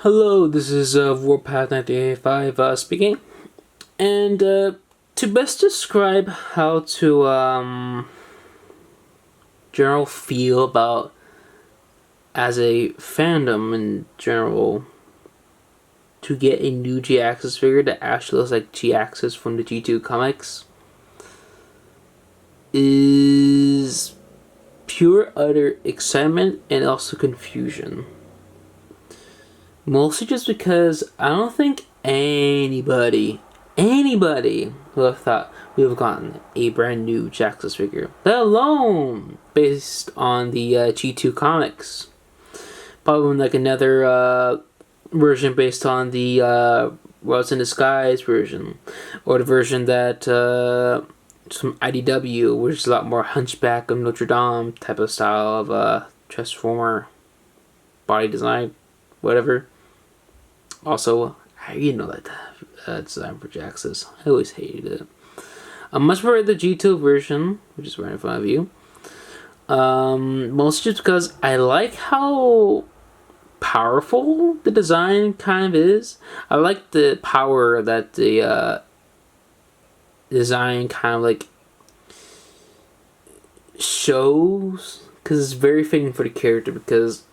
Hello, this is Warpath 1985 speaking, and to best describe how to general feel about as a fandom in general to get a new Jhiaxus figure that actually looks like Jhiaxus from the G2 comics is pure utter excitement and also confusion. Mostly just because I don't think anybody would have thought we would have gotten a brand new Jhiaxus figure, let alone based on the G2 comics. Probably like another version based on the Worlds in Disguise version, or the version that some IDW, which is a lot more Hunchback of Notre Dame type of style of Transformer body design, whatever. Also, how do you know that design for Jhiaxus? I always hated it. I much prefer the G2 version, which is right in front of you. Mostly just because I like how powerful the design kind of is. I like the power that the design kind of like shows, because it's very fitting for the character. Because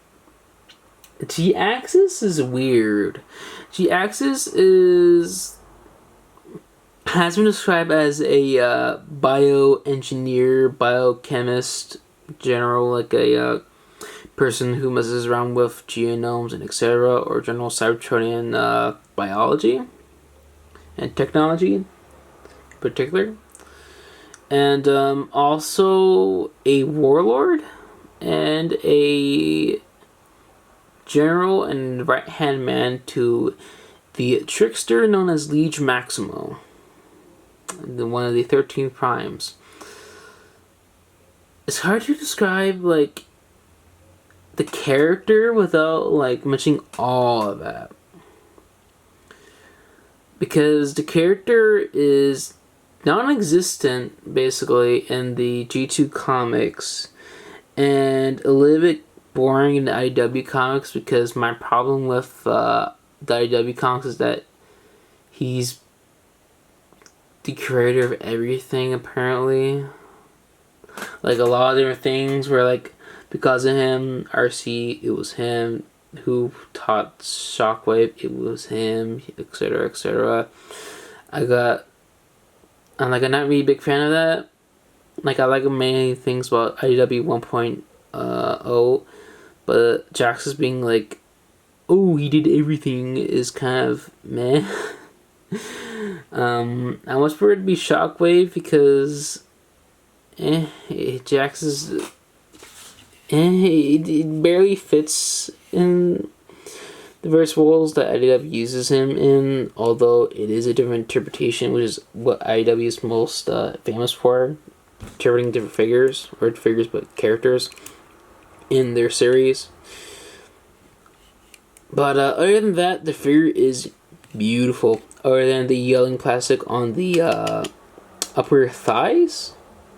Jhiaxus is weird. Jhiaxus has been described as a bioengineer, biochemist, general, like a person who messes around with genomes and etc., or general Cybertronian biology and technology in particular. And also a warlord and a general and right-hand man to the trickster known as Liege Maximo, one of the 13 primes. It's hard to describe like the character without like mentioning all of that, because the character is non-existent basically in the G2 comics and a little bit boring in the IDW comics, because my problem with the IDW comics is that he's the creator of everything apparently. Like a lot of different things where like because of him, RC, it was him who taught Shockwave, it was him, etc, etc. I'm like a not really big fan of that. Like I like many things about IDW 1.0, but Jhiaxus being like, oh, he did everything is kind of meh. I much prefer it to be Shockwave because Jhiaxus it barely fits in the various roles that IDW uses him in, although it is a different interpretation, which is what IDW is most famous for, interpreting different figures, or figures but characters in their series. But other than that, the figure is beautiful. Other than the yelling plastic on the upper thighs,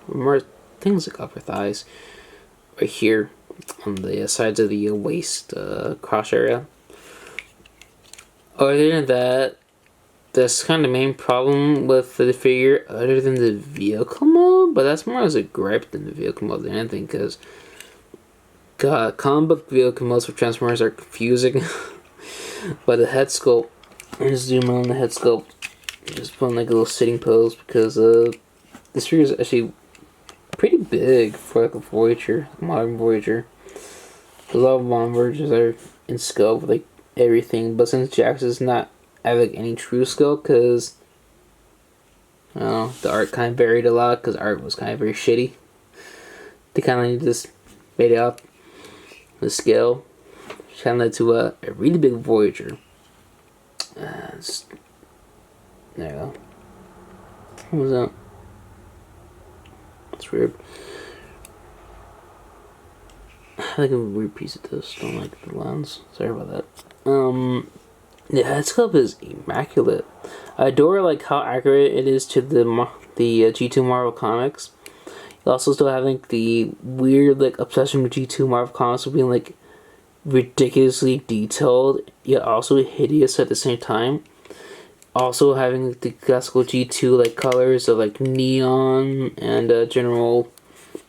more things like upper thighs, right here on the sides of the waist cross area. Other than that, that's kind of the main problem with the figure, other than the vehicle mode, but that's more as a gripe than the vehicle mode than anything, because God, comic book vehicle modes for Transformers are confusing. But the head sculpt, I'm just zoom in on the head sculpt, just put on like a little sitting pose, because this figure is actually pretty big for like a Voyager, a modern Voyager. A lot of modern Voyagers are in scale with like everything, but since Jhiaxus is not have like any true scale, because the art kind of varied a lot, because art was kind of very shitty. They kind of just made it up the scale, which kind of led to a really big Voyager. There you go. What was that? That's weird. I like a weird piece of this. Don't like the lens. Sorry about that. The head sculpt is immaculate. I adore like how accurate it is to the G2 Marvel comics. You also still have like the weird like obsession with G2 Marvel comics of being like ridiculously detailed yet also hideous at the same time. Also having the classical G2 like colors of like neon and general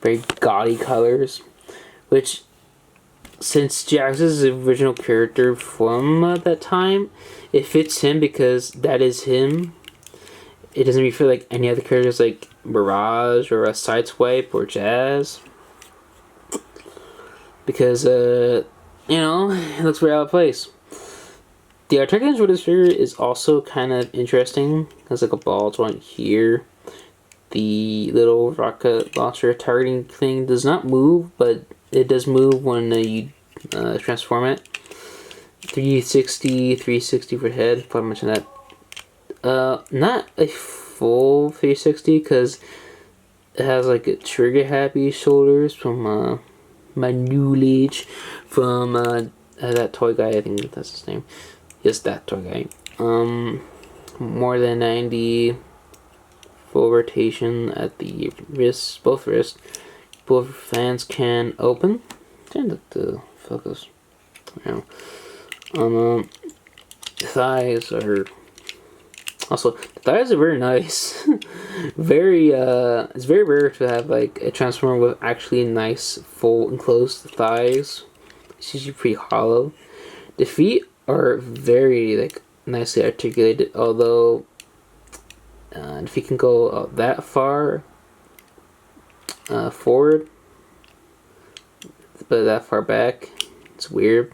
very gaudy colors, which since Jhiaxus is the original character from that time, it fits him because that is him. It doesn't refer like any other characters like Mirage or a Sideswipe or Jazz, because it looks very out of place. The antagonist with this figure is also kind of interesting. There's like a ball joint here. The little rocket launcher targeting thing does not move, but it does move when you transform it. 360 for head. Probably mention that. Not a full 360 because it has like a trigger happy shoulders from my new leech from that toy guy. I think that's his name. Yes, that toy guy. More than 90 full rotation at the wrists, both wrists. Both fans can open. Tend to focus. Thighs are also, the thighs are very nice. It's very rare to have like a transformer with actually nice full enclosed thighs. It's usually pretty hollow. The feet are very like nicely articulated, although if you can go that far forward but that far back, it's weird.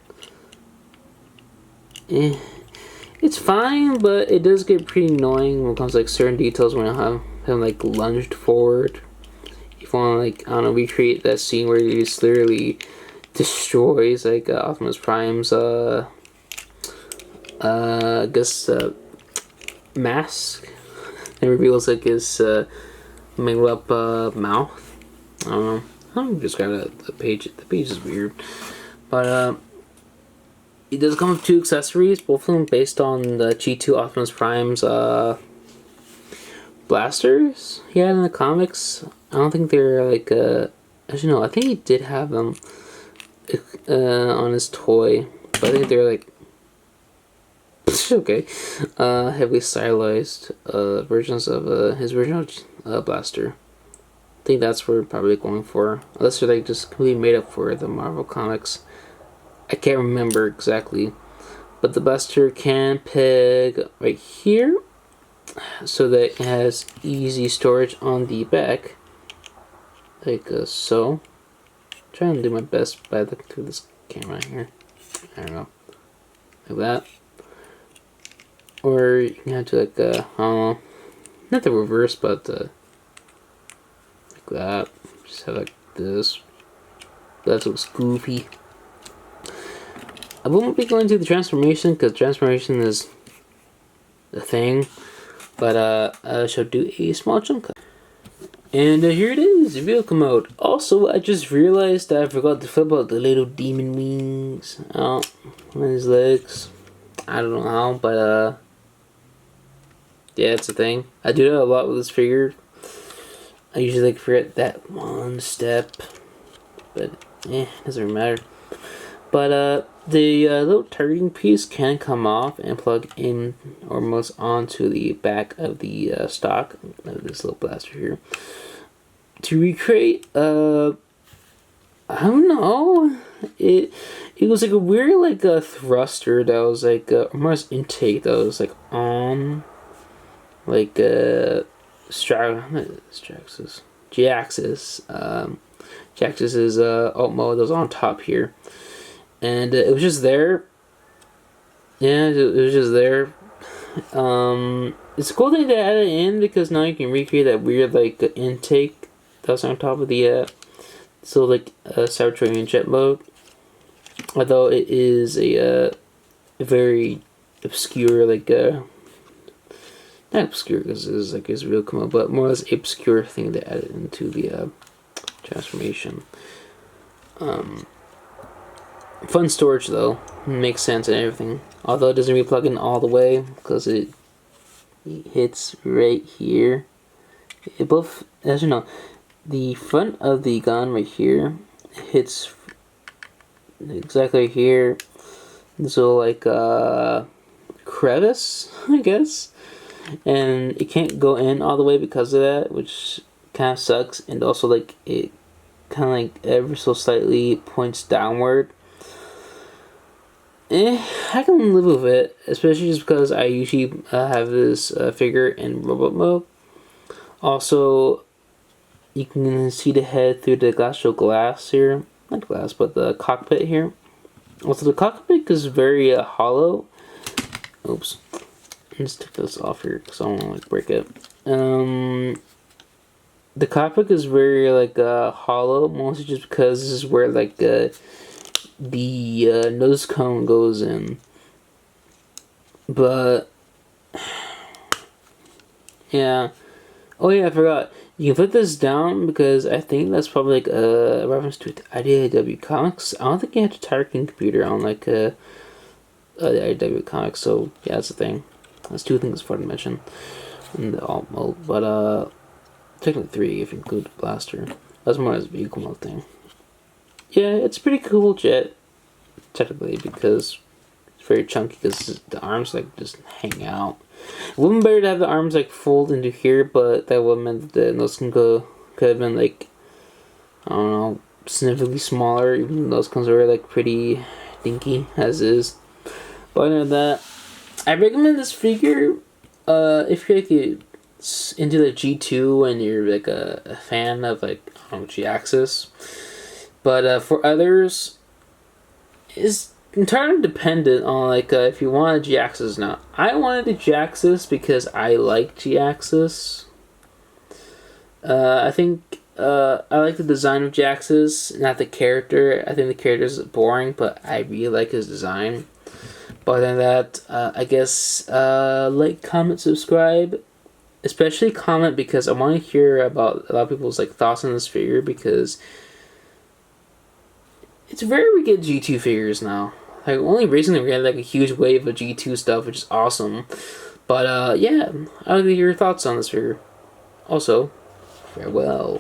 It's fine, but it does get pretty annoying when it comes to like certain details when I have him like lunged forward. If you want to like, I don't know, recreate that scene where he just literally destroys like Optimus Prime's I guess mask and reveals like his made up mouth. I don't know. I'm just kind of the page. The page is weird, but it does come with 2 accessories, both of them based on the G2 Optimus Prime's blasters he had in the comics. I don't think they're like actually no, I think he did have them on his toy, but I think they're like okay, heavily stylized versions of his original blaster. I think that's what we're probably going for, unless they're like just completely made up for the Marvel comics. I can't remember exactly, but the blaster can peg right here, so that it has easy storage on the back, like so. I'm trying to do my best by looking through this camera here. I don't know, like that. Or you can have to like, I don't know, not the reverse, but like that. Just have like this. That's what's goofy. I won't be going to the transformation because transformation is a thing, but I shall do a small chunk. And here it is, vehicle mode. Also, I just realized that I forgot to flip out the little demon wings out on his legs. I don't know how, but yeah, it's a thing. I do that a lot with this figure. I usually like forget that one step, but doesn't really matter. But the little targeting piece can come off and plug in almost onto the back of the stock of this little blaster here. To recreate, I don't know. It was like a weird like a thruster that was like almost intake that was like on like Jhiaxus. Jhiaxus's alt mode that was on top here. And it was just there. Yeah, it was just there. It's a cool thing to add it in because now you can recreate that weird like intake that's on top of the like Cybertronian jet mode. Although it is a very obscure like not obscure because it's like his real come up, but more or less obscure thing to add it into the transformation. Fun storage though, makes sense and everything. Although it doesn't really plug in all the way because it hits right here. It both, as you know, the front of the gun right here hits exactly here. So like crevice, I guess, and it can't go in all the way because of that, which kind of sucks. And also like it kind of like ever so slightly points downward. I can live with it, especially just because I usually have this figure in robot mode. Also, you can see the head through the glass here. Not glass, but the cockpit here. Also, the cockpit is very hollow. Oops. Let's take this off here because I don't want to like break it. The cockpit is very like hollow, mostly just because this is where like the nose cone goes in. But yeah. Oh yeah, I forgot. You can put this down because I think that's probably like a reference to IDW comics. I don't think you have to targeting computer on like the IDW comics. So yeah, that's the thing. That's two things for to mention in the alt mode, but technically three if you include the blaster. That's more as a vehicle mode thing. Yeah, it's a pretty cool jet technically because it's very chunky because the arms like just hang out. It would have been better to have the arms like fold into here, but that would have meant that the nose could have been like, I don't know, significantly smaller, even though those cones are like pretty dinky as is. But other than that, I recommend this figure if you're like into the G2 and you're like a fan of like Jhiaxus. But for others, is entirely dependent on like if you want a Jhiaxus. Now I wanted a Jhiaxus because I like Jhiaxus. I think I like the design of Jhiaxus, not the character. I think the character is boring, but I really like his design. But other than that, I guess like, comment, subscribe. Especially comment because I want to hear about a lot of people's like thoughts on this figure because it's rare we get G2 figures now. Like, only recently we had like a huge wave of G2 stuff, which is awesome. But yeah, I would like to hear your thoughts on this figure. Also, farewell.